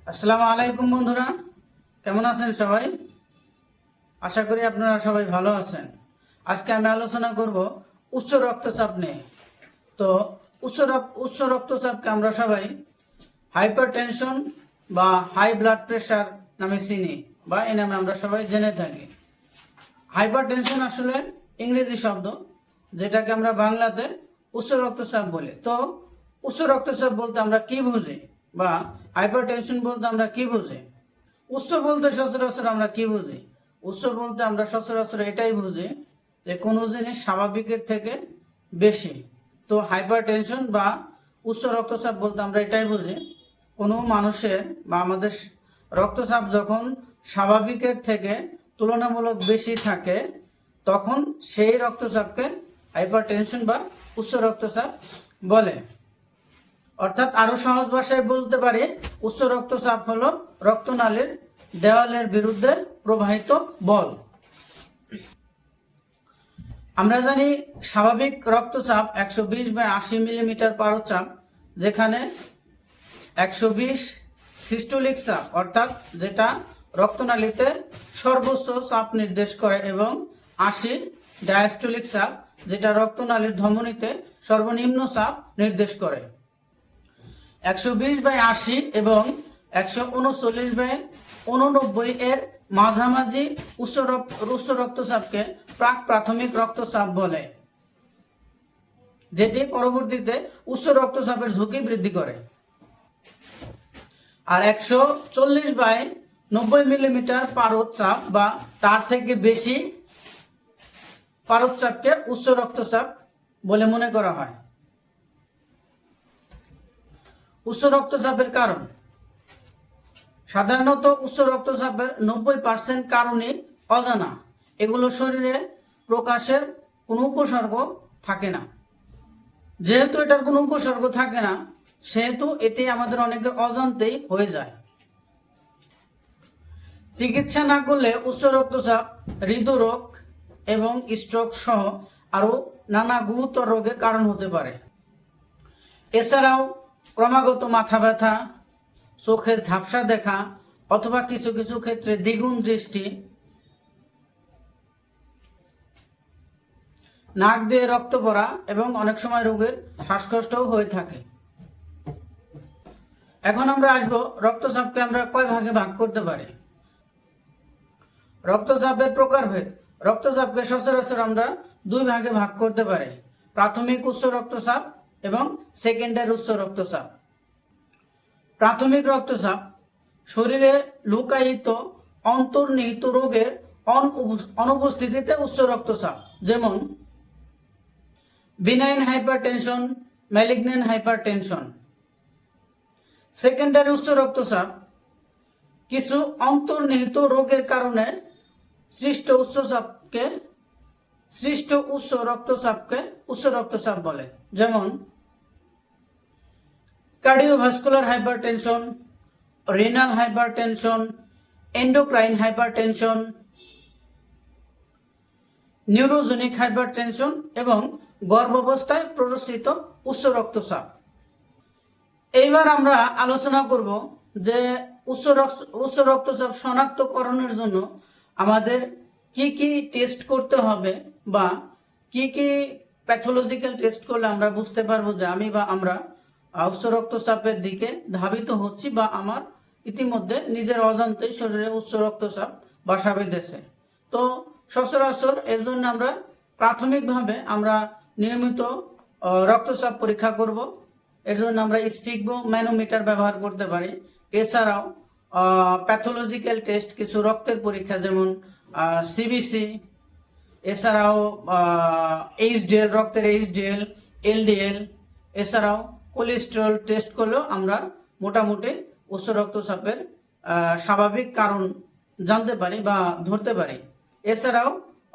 আসসালামু আলাইকুম বন্ধুরা, কেমন আছেন সবাই? আশা করি আপনারা সবাই ভালো আছেন। আজকে আমি আলোচনা করব উচ্চ রক্তচাপ নিয়ে। তো উচ্চ রক্তচাপকে আমরা সবাই হাইপারটেনশন বা হাই ব্লাড প্রেশার নামে চিনি, বা এই নামে আমরা সবাই জেনে থাকি। হাইপারটেনশন আসলে ইংরেজি শব্দ, যেটাকে আমরা বাংলাতে উচ্চ রক্তচাপ বলি। তো উচ্চ রক্তচাপ বলতে আমরা কি বুঝি, বা হাইপারটেনশন বলতে আমরা কি বুঝি? উচ্চ বলতে সচরাচর আমরা কি বুঝি? উচ্চ বলতে আমরা সচরাচর এটাই বুঝি যে কোনো জিনিস স্বাভাবিকের থেকে বেশি। তো হাইপারটেনশন বা উচ্চ রক্তচাপ বলতে আমরা এটাই বুঝি, কোনো মানুষের বা আমাদের রক্তচাপ যখন স্বাভাবিকের থেকে তুলনামূলক বেশি থাকে, তখন সেই রক্তচাপকে হাইপারটেনশন বা উচ্চ রক্তচাপ বলে। অর্থাৎ আরো সহজ ভাষায় বলতে পারি, উচ্চ রক্তচাপ হলো রক্তনালীর দেওয়ালের বিরুদ্ধে প্রবাহিত বল। আমরা জানি স্বাভাবিক রক্তচাপ 120/80 মিলিমিটার পারদ, যেখানে 120 সিস্টোলিক চাপ, অর্থাৎ যেটা রক্তনালীতে সর্বোচ্চ চাপ নির্দেশ করে, এবং 80 ডায়াস্টোলিক চাপ, যেটা রক্তনালীর ধমনীতে সর্বনিম্ন চাপ নির্দেশ করে। 120/80 এবং 139/89 এর মাঝামাঝি উচ্চ রক্তচাপকে প্রাথমিক রক্তচাপ বলে, যেটি পরবর্তীতে উচ্চ রক্তচাপের ঝুঁকি বৃদ্ধি করে। আর 140/90 মিলিমিটার পারদ বা তার থেকে বেশি পারদচাপকে উচ্চ রক্তচাপ বলে মনে করা হয়। উচ্চ রক্তচাপের কারণ, সাধারণত উচ্চ রক্তচাপের 90% কারণই অজানা। এগুলো শরীরে প্রকাশের কোনো উপসর্গ থাকে না। যেহেতু এটার কোনো উপসর্গ থাকে না, সেহেতু এটি আমাদের অনেকের অজান্তেই হয়ে যায়। চিকিৎসা না করলে উচ্চ রক্তচাপ হৃদরোগ এবং স্ট্রোক সহ আরো নানা গুরুতর রোগের কারণ হতে পারে। এছাড়াও ক্রমাগত মাথা ব্যথা, চোখের ঝাপসা দেখা, অথবা কিছু কিছু ক্ষেত্রে দ্বিগুণ দৃষ্টি, নাক দিয়ে রক্ত পড়া, এবং অনেক সময় রোগের শ্বাসকষ্টও হয়ে থাকে। এখন আমরা আসবো রক্তচাপকে আমরা কয় ভাগে ভাগ করতে পারি। রক্তচাপের প্রকারভেদ। রক্তচাপকে সচরাচর আমরা দুই ভাগে ভাগ করতে পারি, প্রাথমিক উচ্চ রক্তচাপ এবং সেকেন্ডারি উচ্চ রক্তচাপ। প্রাথমিক রক্তচাপ শরীরে লুকায়িত অন্তর্নিহিত রোগের অনুপস্থিতিতে উচ্চ রক্তচাপ, যেমন benign hypertension, malignant hypertension. Secondary উচ্চ রক্তচাপ কিছু অন্তর্নিহিত রোগের কারণে সৃষ্ট উচ্চ রক্তচাপকে উচ্চ রক্তচাপ বলে, যেমন cardiovascular hypertension, renal hypertension, endocrine hypertension, neurogenic hypertension এবং গর্ভাবস্থায় প্ররোচিত উচ্চ রক্তচাপ। এইবার আমরা আলোচনা করব যে উচ্চ রক্তচাপ শনাক্তকরণের জন্য আমাদের কি কি টেস্ট করতে হবে, বা কি কি প্যাথোলজিক্যাল টেস্ট করলে আমরা বুঝতে পারবো যে আমি বা আমরা উচ্চ রক্তচাপের দিকে ধাবিত হচ্ছি, বা আমার ইতিমধ্যে নিজের অজান্তেই শরীরে উচ্চ রক্তচাপ বাসা বেঁধেছে। তো সচরাচর এর জন্য আমরা প্রাথমিকভাবে আমরা নিয়মিত রক্তচাপ পরীক্ষা করব। এর জন্য আমরা স্পিগো ম্যানোমিটার ব্যবহার করতে পারি। এছাড়াও প্যাথোলজিক্যাল টেস্ট, কিছু রক্তের পরীক্ষা, যেমন সিবিসি, এছাড়াও এইচডিএল, রক্তের এইচডিএল, এলডিএল, এছাড়াও কোলেস্টেরল টেস্ট করলেও আমরা মোটামুটি উচ্চ রক্তচাপের স্বাভাবিক কারণ জানতে পারি বা ধরতে পারি। এছাড়াও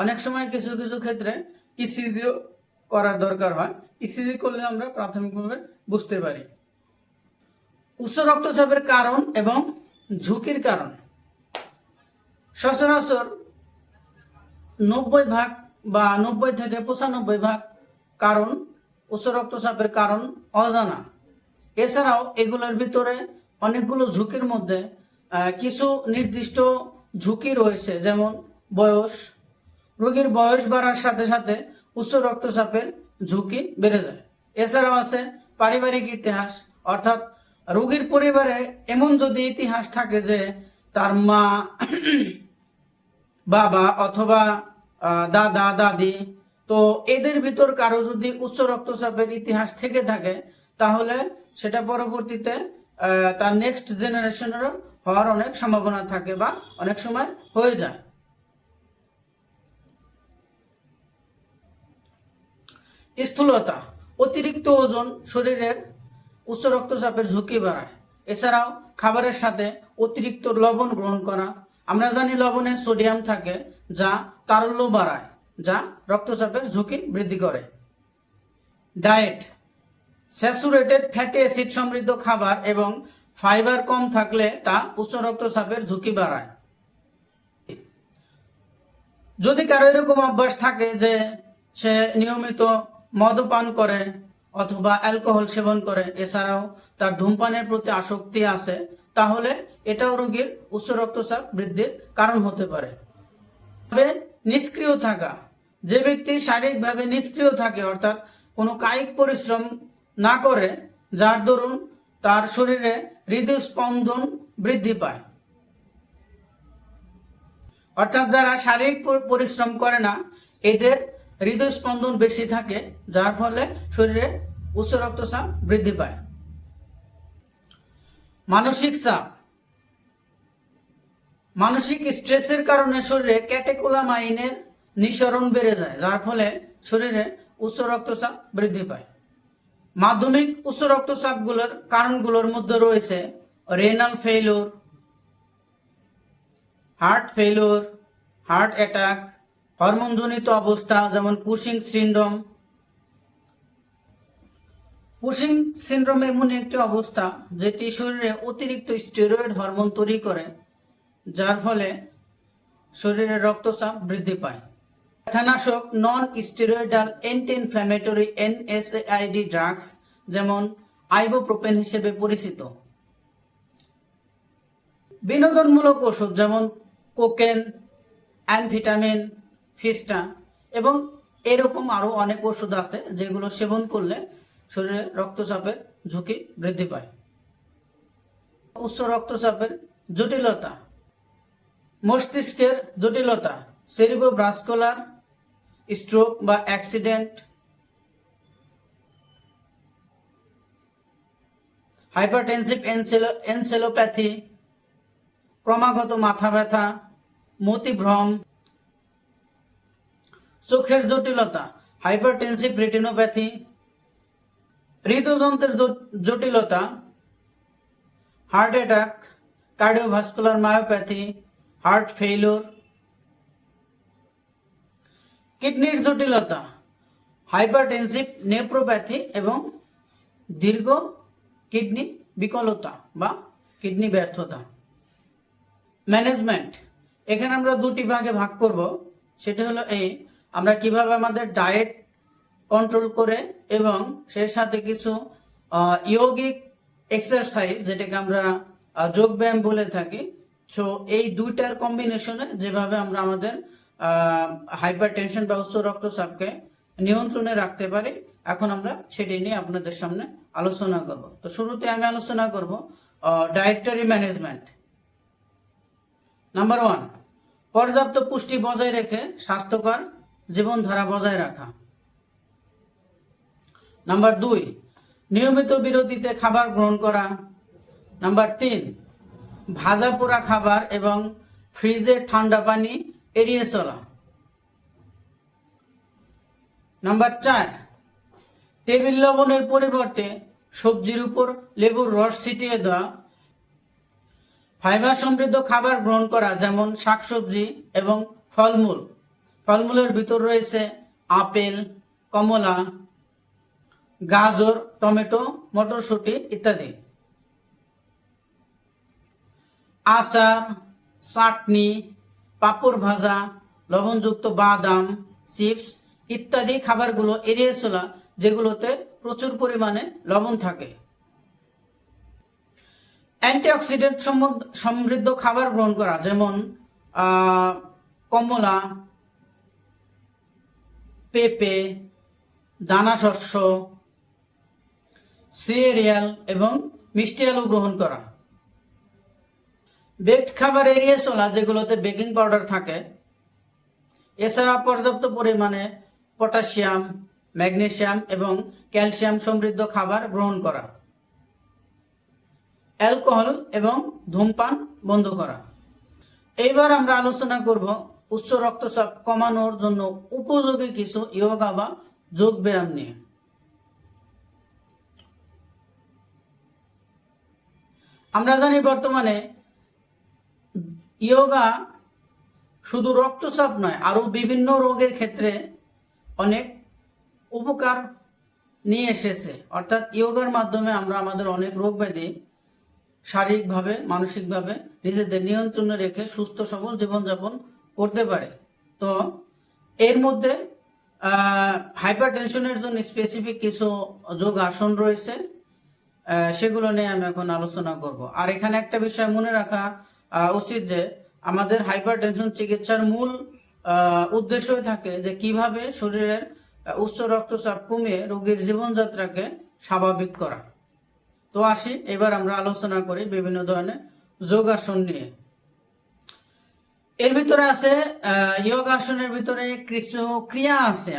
অনেক সময় কিছু কিছু ক্ষেত্রে ইসিজিও করার দরকার হয়। ইসিজি করলে আমরা প্রাথমিকভাবে বুঝতে পারি। উচ্চ রক্তচাপের কারণ এবং ঝুঁকির কারণ। সচরাচর 90% বা 90 থেকে 95% কারণ উচ্চ রক্তচাপের কারণ অজানা। এছাড়াও এগুলোর ভিতরে অনেকগুলো ঝুঁকির মধ্যে কিছু নির্দিষ্ট ঝুঁকি রয়েছে, যেমন বয়স। রোগীর বয়স বাড়ার সাথে সাথে উচ্চ রক্তচাপের ঝুঁকি বেড়ে যায়। এছাড়াও আছে পারিবারিক ইতিহাস, অর্থাৎ রোগীর পরিবারে এমন যদি ইতিহাস থাকে যে তার মা, বাবা অথবা দাদা দাদি, তো এদের ভিতর কারো যদি উচ্চ রক্তচাপের ইতিহাস থেকে থাকে তাহলে সেটা পরবর্তীতে তার নেক্সট জেনারেশনেরও হওয়ার অনেক সম্ভাবনা থাকে বা অনেক সময় হয়ে যায়। স্থূলতা, অতিরিক্ত ওজন শরীরের উচ্চ রক্তচাপের ঝুঁকি বাড়ায়। এছাড়াও খাবারের সাথে অতিরিক্ত লবণ গ্রহণ করা। আমরা জানি লবণে সোডিয়াম থাকে যা তারল্য বাড়ায়, যা রক্তচাপের ঝুঁকি বৃদ্ধি করে। ডায়েট, স্যাচুরেটেড ফ্যাটি অ্যাসিড সমৃদ্ধ খাবার এবং ফাইবার কম থাকলে তা উচ্চ রক্তচাপের ঝুঁকি বাড়ায়। যদি কারো এরকম অভ্যাস থাকে যে সে নিয়মিত মদ্যপান করে অথবা অ্যালকোহল সেবন করে, এছাড়াও তার ধূমপানের প্রতি আসক্তি আছে, তাহলে এটাও রোগীর উচ্চ রক্তচাপ বৃদ্ধির কারণ হতে পারে। নিষ্ক্রিয় থাকা, যে ব্যক্তি শারীরিকভাবে নিষ্ক্রিয় থাকে, অর্থাৎ কোনো কায়িক পরিশ্রম না করে, যার দরুন তার শরীরে হৃদস্পন্দন বৃদ্ধি পায়। অর্থাৎ যারা শারীরিক পরিশ্রম করে না, এদের হৃদস্পন্দন বেশি থাকে, যার ফলে শরীরে উচ্চ রক্তচাপ বৃদ্ধি পায়। মানসিক চাপ, মানসিক স্ট্রেসের কারণে শরীরে ক্যাটেকোলামাইনের নিঃসরণ বেড়ে যায়, যার ফলে শরীরে উচ্চ রক্তচাপ বৃদ্ধি পায়। মাধ্যমিক উচ্চ রক্তচাপগুলোর কারণগুলোর মধ্যে রয়েছে renal failure, heart failure, heart attack, হরমোনজনিত অবস্থা যেমন কুশিং সিনড্রোম। কুশিং সিনড্রোম এমন একটি অবস্থা যেটি শরীরে অতিরিক্ত স্টেরয়েড হরমোন তৈরি করে, যার ফলে শরীরে রক্তচাপ বৃদ্ধি পায়। ব্যথানাশক non steroidal anti inflammatory NSAID drugs যেমন আইবোপ্রোপেন হিসেবে পরিচিত। বিনোদনমূলক ওষুধ যেমন কোকেন, অ্যামফেটামিন, ফিস্টা এবং এরকম আরো অনেক ওষুধ আছে যেগুলো সেবন করলে শরীরে রক্তচাপের ঝুঁকি বৃদ্ধি পায়। উচ্চ রক্তচাপের জটিলতা, মস্তিষ্কের জটিলতা, সেরিব্রোভাস্কুলার স্ট্রোক বা অ্যাক্সিডেন্ট, হাইপারটেনসিভ এনসেলোপ্যাথি, ক্রমাগত মাথা ব্যথা, মতিভ্রম, চোখের জটিলতা, হাইপারটেনসিভ রেটিনোপ্যাথি, হৃদযন্ত্রের জটিলতা, heart attack, cardiovascular myopathy, heart failure, কিডনির জটিলতা, হাইপারটেনসিভ নেফ্রোপ্যাথি এবং দীর্ঘ কিডনি বিকলতা বা কিডনি ব্যর্থতা। ম্যানেজমেন্ট, এখানে আমরা দুটি ভাগে ভাগ করব। সেটা হলো আমরা কিভাবে আমাদের ডায়েট কন্ট্রোল করে এবং সেই সাথে কিছু ইয়োগিক এক্সারসাইজ, যেটাকে আমরা যোগ ব্যায়াম বলে থাকি, সো এই দুইটার কম্বিনেশনে যেভাবে আমরা আমাদের হাইপারটেনশন বা উচ্চ রক্তচাপকে নিয়ন্ত্রণে রাখতে পারি, এখন আমরা সেটি নিয়ে আপনাদের সামনে আলোচনা করব। তো শুরুতে আমি আলোচনা করব ডায়েটারি ম্যানেজমেন্ট। নাম্বার 1, পর্যাপ্ত পুষ্টি বজায় রেখে স্বাস্থ্যকর জীবনধারা বজায় রাখা। নাম্বার 2, নিয়মিত বিরতিতে খাবার গ্রহণ করা। নাম্বার 3, ভাজা পোড়া খাবার এবং ফ্রিজের ঠান্ডা পানি এড়িয়ে চলা। নাম্বার 4, টেবিল লবণের পরিবর্তে সবজির উপর লেবুর রস ছিটিয়ে দেওয়া। ফাইবার সমৃদ্ধ খাবার গ্রহণ করা, যেমন শাকসবজি এবং ফলমূল। ফলমূলের ভিতর রয়েছে আপেল, কমলা, গাজর, টমেটো, মটরশুঁটি ইত্যাদি। আচার, চাটনি, পাঁপড় ভাজা, লবণযুক্ত বাদাম, চিপস ইত্যাদি খাবারগুলো এড়িয়ে চলা, যেগুলোতে প্রচুর পরিমাণে লবণ থাকে। অ্যান্টিঅক্সিডেন্ট সমৃদ্ধ খাবার গ্রহণ করা, যেমন কমলা, পেঁপে, দানা শস্য, সিরিয়াল এবং মিষ্টি আলু গ্রহণ করা। বেকড খাবার এড়িয়ে চলা, যেগুলোতে বেকিং পাউডার থাকে। এছাড়া পর্যাপ্ত পরিমাণে পটাশিয়াম, ম্যাগনেসিয়াম এবং ক্যালসিয়াম সমৃদ্ধ খাবার গ্রহণ করা। অ্যালকোহল এবং ধূমপান বন্ধ করা। এইবার আমরা আলোচনা করব উচ্চ রক্তচাপ কমানোর জন্য উপযোগী কিছু যোগা বা যোগ ব্যায়াম নিয়ে। আমরা জানি বর্তমানে যোগা শুধু রক্তচাপ নয়, আরো বিভিন্ন রোগের ক্ষেত্রে অনেক উপকার নিয়ে এসেছে। অর্থাৎ যোগার মাধ্যমে আমরা আমাদের অনেক রোগ ব্যাধি শারীরিকভাবে, মানসিকভাবে নিজেদের নিয়ন্ত্রণে রেখে সুস্থ সবল জীবনযাপন করতে পারে। তো এর মধ্যে হাইপার টেনশনের জন্য স্পেসিফিক কিছু যোগ আসন রয়েছে, সেগুলো নিয়ে আমি এখন আলোচনা করব। আর এখানে একটা বিষয় মনে রাখা উচিত যে আমাদের হাইপার টেনশন চিকিৎসার মূল উদ্দেশ্যই থাকে যে কিভাবে শরীরের উচ্চ রক্তচাপ কমিয়ে রোগীর জীবনযাত্রাকে স্বাভাবিক করা। তো আসি, এবার আমরা আলোচনা করি বিভিন্ন ধরনের যোগাসন নিয়ে। এর ভিতরে আছে যোগাসনের ভিতরে কিছু ক্রিয়া আছে।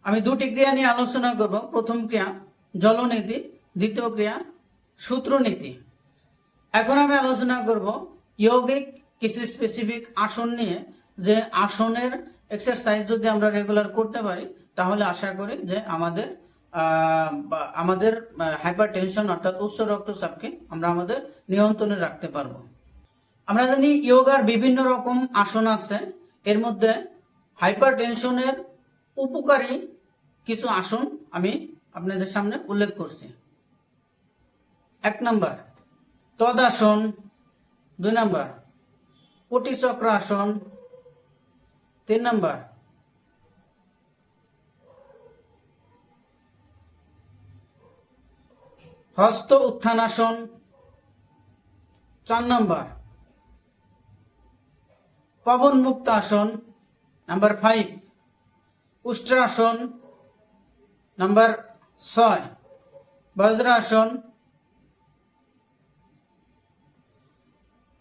আমি দুটি ক্রিয়া নিয়ে আলোচনা করব। প্রথম ক্রিয়া জলনীতি, দ্বিতীয় ক্রিয়া সূত্রনীতি। এখন আমি আলোচনা করব যৌগিক কিছু স্পেসিফিক আসন নিয়ে, যে আসনের এক্সারসাইজ যদি আমরা রেগুলার করতে পারি তাহলে আশা করি যে আমাদের হাইপার টেনশন অর্থাৎ উচ্চ রক্তচাপকে আমরা আমাদের নিয়ন্ত্রণে রাখতে পারবো। আমরা জানি যোগার বিভিন্ন রকম আসন আছে, এর মধ্যে হাইপার টেনশনের উপকারী কিছু আসন আমি আপনাদের সামনে উল্লেখ করছি। 1 নম্বর তদাসন, 2 নম্বর কোটিচক্র আসন, 3 নম্বর হস্ত উত্থানাসন, 4 নম্বর পবন মুক্ত আসন, নাম্বার 5 উষ্ট্রাসন, নাম্বার 6 বজ্রাসন,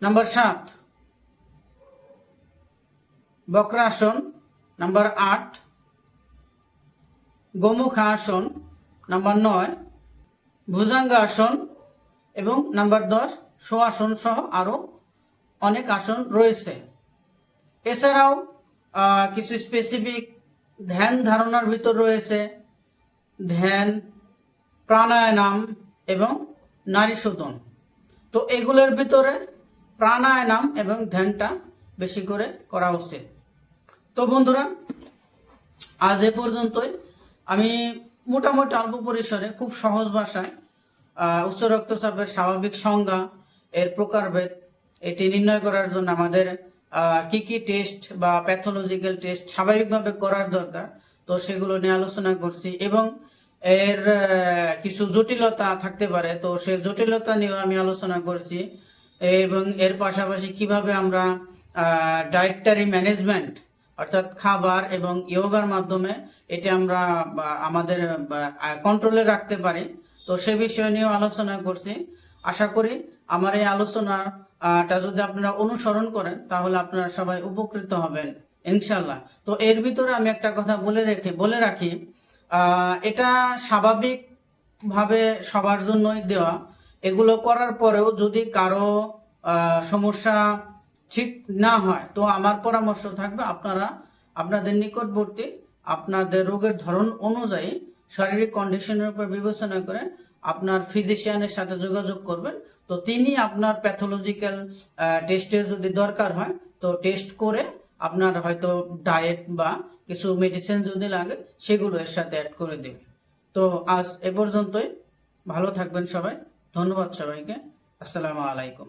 নাম্বার 7 বক্রাসন, নাম্বার 8 গোমুখাসন, নাম্বার 9 ভুজঙ্গাসন এবং নাম্বার 10 শোয়াসন সহ আরো অনেক আসন রয়েছে। এছাড়াও কিছু স্পেসিফিক ধ্যান ধারণার ভিতর রয়েছে ধ্যান, প্রাণায়াম এবং নারী শোধন। তো এগুলোর ভিতরে প্রাণায়াম এবং ধ্যানটা বেশি করে করা উচিত। তো বন্ধুরা, আজ এ পর্যন্তই। আমি মোটামুটি অল্প পরিসরে খুব সহজ ভাষায় উচ্চ রক্তচাপের স্বাভাবিক সংজ্ঞা, এর প্রকারভেদ, এটি নির্ণয় করার জন্য আমাদের কি কি টেস্ট বা প্যাথোলজিক্যাল টেস্ট স্বাভাবিকভাবে করার দরকার, তো সেগুলো নিয়ে আলোচনা করছি। এবং এর কিছু জটিলতা থাকতে পারে, তো সেই জটিলতা নিয়েও আমি আলোচনা করছি। এবং এর পাশাপাশি কিভাবে আমরা ডায়েটারি ম্যানেজমেন্ট অর্থাৎ খাবার এবং যোগার মাধ্যমে এটি আমরা আমাদের কন্ট্রোলে রাখতে পারি, তো সে বিষয় নিয়েও আলোচনা করছি। আশা করি আমার এই আলোচনাটা যদি আপনারা অনুসরণ করেন তাহলে আপনারা সবাই উপকৃত হবেন ইনশাল্লাহ। তো এর ভিতরে আমি একটা কথা বলে রাখি, এটা স্বাভাবিক ভাবে সবার জন্যই দেওয়া। এগুলো করার পরেও যদি কারো সমস্যা ঠিক না হয় তো আমার পরামর্শ থাকবে আপনারা আপনাদের নিকটবর্তী আপনাদের রোগের ধরন অনুযায়ী শারীরিক কন্ডিশনের উপর বিবেচনা করে আপনার ফিজিশিয়ানের সাথে যোগাযোগ করবেন। তো তিনি আপনার প্যাথোলজিক্যাল টেস্টের যদি দরকার হয় তো টেস্ট করে আপনার হয়তো ডায়েট বা কিছু মেডিসিন যদি লাগে সেগুলো এর সাথে অ্যাড করে দেবে। তো আজ এ পর্যন্তই। ভালো থাকবেন সবাই। ধন্যবাদ সবাইকে। আসসালামু আলাইকুম।